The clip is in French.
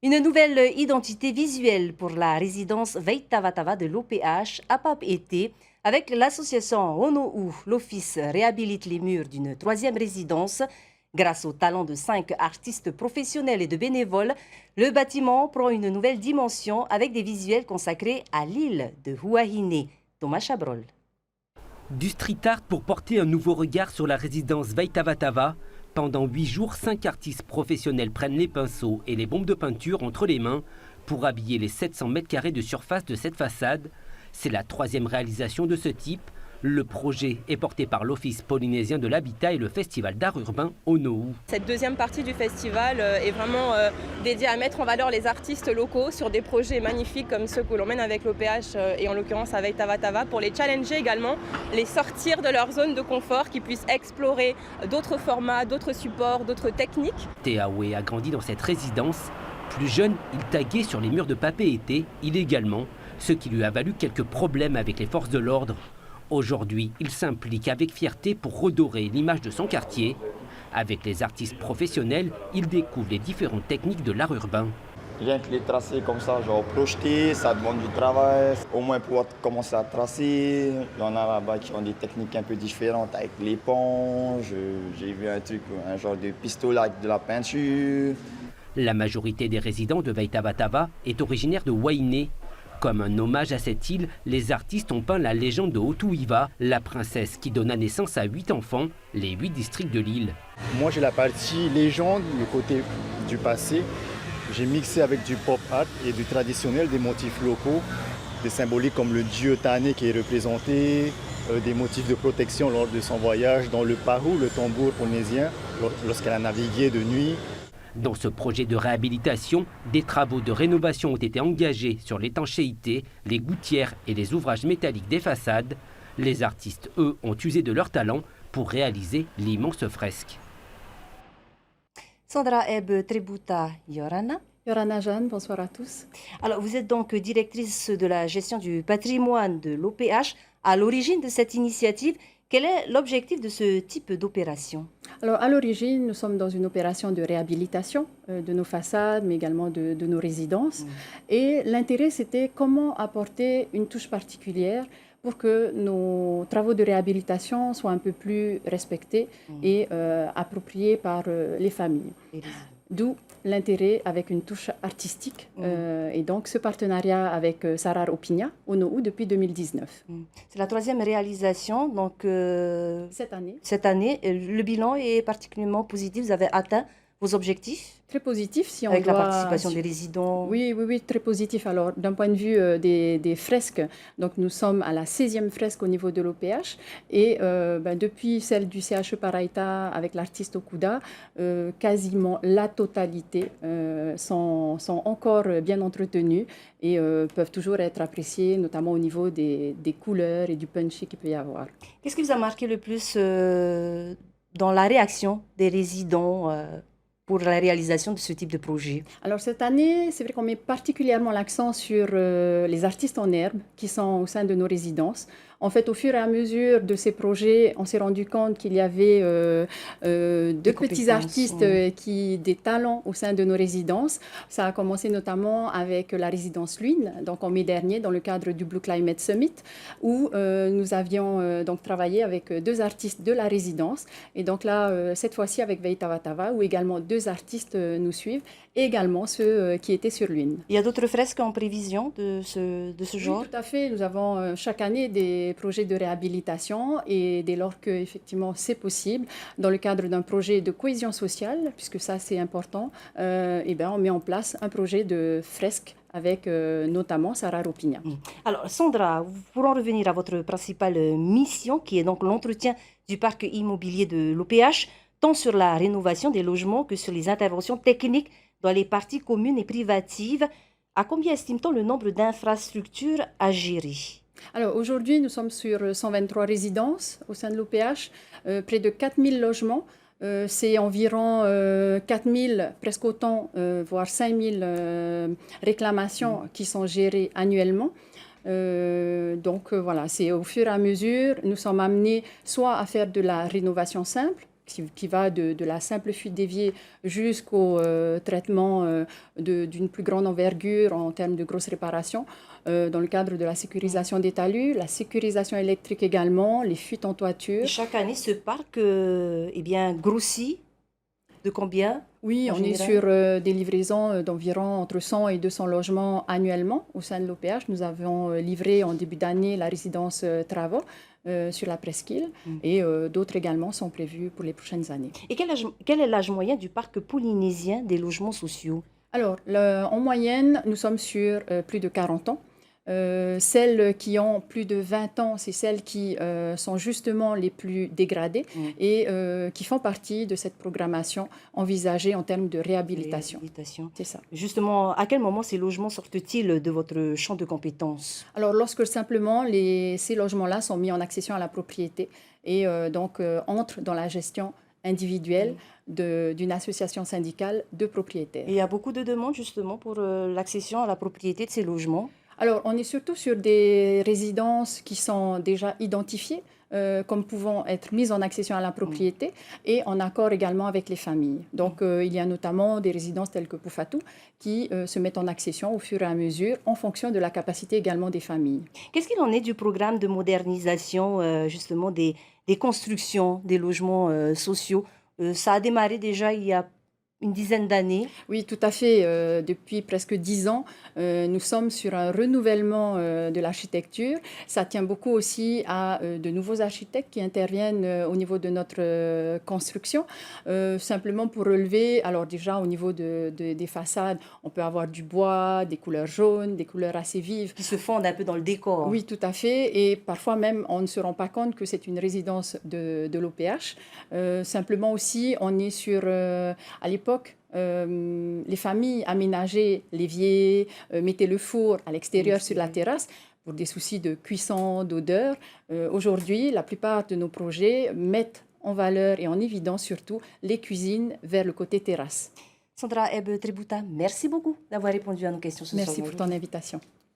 Une nouvelle identité visuelle pour la résidence Veitavatava de l'OPH à Pape-Été. Avec l'association Onou, l'Office réhabilite les murs d'une troisième résidence. Grâce au talent de 5 artistes professionnels et de bénévoles, le bâtiment prend une nouvelle dimension avec des visuels consacrés à l'île de Huahine. Thomas Chabrol. Du street art pour porter un nouveau regard sur la résidence Veitavatava. Pendant 8 jours, 5 artistes professionnels prennent les pinceaux et les bombes de peinture entre les mains pour habiller les 700 mètres carrés de surface de cette façade. C'est la troisième réalisation de ce type. Le projet est porté par l'Office polynésien de l'habitat et le festival d'art urbain Onou. Cette deuxième partie du festival est vraiment dédiée à mettre en valeur les artistes locaux sur des projets magnifiques comme ceux que l'on mène avec l'OPH et en l'occurrence avec Tavatava, pour les challenger également, les sortir de leur zone de confort, qu'ils puissent explorer d'autres formats, d'autres supports, d'autres techniques. Teawe a grandi dans cette résidence. Plus jeune, il taguait sur les murs de Pape-Été illégalement, ce qui lui a valu quelques problèmes avec les forces de l'ordre. Aujourd'hui, il s'implique avec fierté pour redorer l'image de son quartier. Avec les artistes professionnels, il découvre les différentes techniques de l'art urbain. Rien que les tracer comme ça, genre projeter, ça demande du travail. Au moins pouvoir commencer à tracer. Il y en a là-bas qui ont des techniques un peu différentes avec l'éponge. J'ai vu un truc, un genre de pistolet avec de la peinture. La majorité des résidents de Veitavatava est originaire de Huahine. Comme un hommage à cette île, les artistes ont peint la légende de Otuiva, la princesse qui donna naissance à 8 enfants, les 8 districts de l'île. Moi j'ai la partie légende, le côté du passé. J'ai mixé avec du pop art et du traditionnel, des motifs locaux, des symboliques comme le dieu Tane qui est représenté, des motifs de protection lors de son voyage dans le Pahu, le tambour polynésien, lorsqu'elle a navigué de nuit. Dans ce projet de réhabilitation, des travaux de rénovation ont été engagés sur l'étanchéité, les gouttières et les ouvrages métalliques des façades. Les artistes, eux, ont usé de leur talent pour réaliser l'immense fresque. Sandra Eb Tributa Yorana. Yorana Jeanne, bonsoir à tous. Alors, vous êtes donc directrice de la gestion du patrimoine de l'OPH. À l'origine de cette initiative, quel est l'objectif de ce type d'opération? Alors, à l'origine, nous sommes dans une opération de réhabilitation de nos façades, mais également de nos résidences. Et l'intérêt, c'était comment apporter une touche particulière pour que nos travaux de réhabilitation soient un peu plus respectés et appropriés par les familles. D'où l'intérêt avec une touche artistique. Et donc, ce partenariat avec Sarar Opigna, Onou, depuis 2019. C'est la troisième réalisation. Donc, cette année, le bilan est particulièrement positif. Vous avez atteint vos objectifs? Très positif. Si on avec doit... la participation des résidents? Oui, très positif. Alors, d'un point de vue des fresques, donc nous sommes à la 16e fresque au niveau de l'OPH. Et depuis celle du CHE Paraïta avec l'artiste Okuda, quasiment la totalité sont encore bien entretenues et peuvent toujours être appréciées, notamment au niveau des couleurs et du punchy qu'il peut y avoir. Qu'est-ce qui vous a marqué le plus dans la réaction des résidents pour la réalisation de ce type de projet? Alors cette année, c'est vrai qu'on met particulièrement l'accent sur les artistes en herbe qui sont au sein de nos résidences. En fait, au fur et à mesure de ces projets, on s'est rendu compte qu'il y avait de petits artistes des talents au sein de nos résidences. Ça a commencé notamment avec la résidence Lune, donc en mai dernier, dans le cadre du Blue Climate Summit, où nous avions donc travaillé avec 2 artistes de la résidence. Et donc là, cette fois-ci avec Veitavatava, où également 2 artistes nous suivent, et également ceux qui étaient sur Lune. Il y a d'autres fresques en prévision de ce genre? Oui, tout à fait. Nous avons chaque année des projets de réhabilitation et dès lors que effectivement c'est possible, dans le cadre d'un projet de cohésion sociale, puisque ça c'est important, on met en place un projet de fresque avec notamment Sarar Opigna. Alors Sandra, pour en revenir à votre principale mission, qui est donc l'entretien du parc immobilier de l'OPH, tant sur la rénovation des logements que sur les interventions techniques dans les parties communes et privatives, à combien estime-t-on le nombre d'infrastructures à gérer? Alors aujourd'hui, nous sommes sur 123 résidences au sein de l'OPH, près de 4000 logements. C'est environ 4000, presque autant, voire 5000 réclamations qui sont gérées annuellement. Voilà, c'est au fur et à mesure, nous sommes amenés soit à faire de la rénovation simple, qui va de la simple fuite d'évier jusqu'au traitement d'une plus grande envergure en termes de grosses réparations, dans le cadre de la sécurisation des talus, la sécurisation électrique également, les fuites en toiture. Et chaque année, ce parc grossit de combien? Oui, en on est général sur des livraisons d'environ entre 100 et 200 logements annuellement au sein de l'OPH. Nous avons livré en début d'année la résidence Travaux sur la presqu'île et d'autres également sont prévus pour les prochaines années. Et quel est l'âge moyen du parc polynésien des logements sociaux? Alors, en moyenne, nous sommes sur plus de 40 ans. Celles qui ont plus de 20 ans, c'est celles qui sont justement les plus dégradées et qui font partie de cette programmation envisagée en termes de réhabilitation. C'est ça. Justement, à quel moment ces logements sortent-ils de votre champ de compétences? Alors, lorsque simplement ces logements-là sont mis en accession à la propriété et donc entrent dans la gestion individuelle d'une association syndicale de propriétaires. Et il y a beaucoup de demandes justement pour l'accession à la propriété de ces logements? Alors, on est surtout sur des résidences qui sont déjà identifiées comme pouvant être mises en accession à la propriété et en accord également avec les familles. Donc, il y a notamment des résidences telles que Poufatou qui se mettent en accession au fur et à mesure en fonction de la capacité également des familles. Qu'est-ce qu'il en est du programme de modernisation justement des constructions des logements sociaux? Ça a démarré déjà il y a une dizaine d'années. Oui, tout à fait. Depuis presque 10 ans, nous sommes sur un renouvellement de l'architecture. Ça tient beaucoup aussi à de nouveaux architectes qui interviennent au niveau de notre construction. Simplement pour relever, alors déjà au niveau des façades, on peut avoir du bois, des couleurs jaunes, des couleurs assez vives. Qui se fondent un peu dans le décor. Oui, tout à fait. Et parfois même, on ne se rend pas compte que c'est une résidence de l'OPH. Simplement aussi, on est sur, à l'époque, les familles aménageaient l'évier, mettaient le four à l'extérieur sur la terrasse pour des soucis de cuisson, d'odeur. Aujourd'hui, la plupart de nos projets mettent en valeur et en évidence surtout les cuisines vers le côté terrasse. Sandra Ebe Tributa, merci beaucoup d'avoir répondu à nos questions ce soir. Merci pour ton invitation.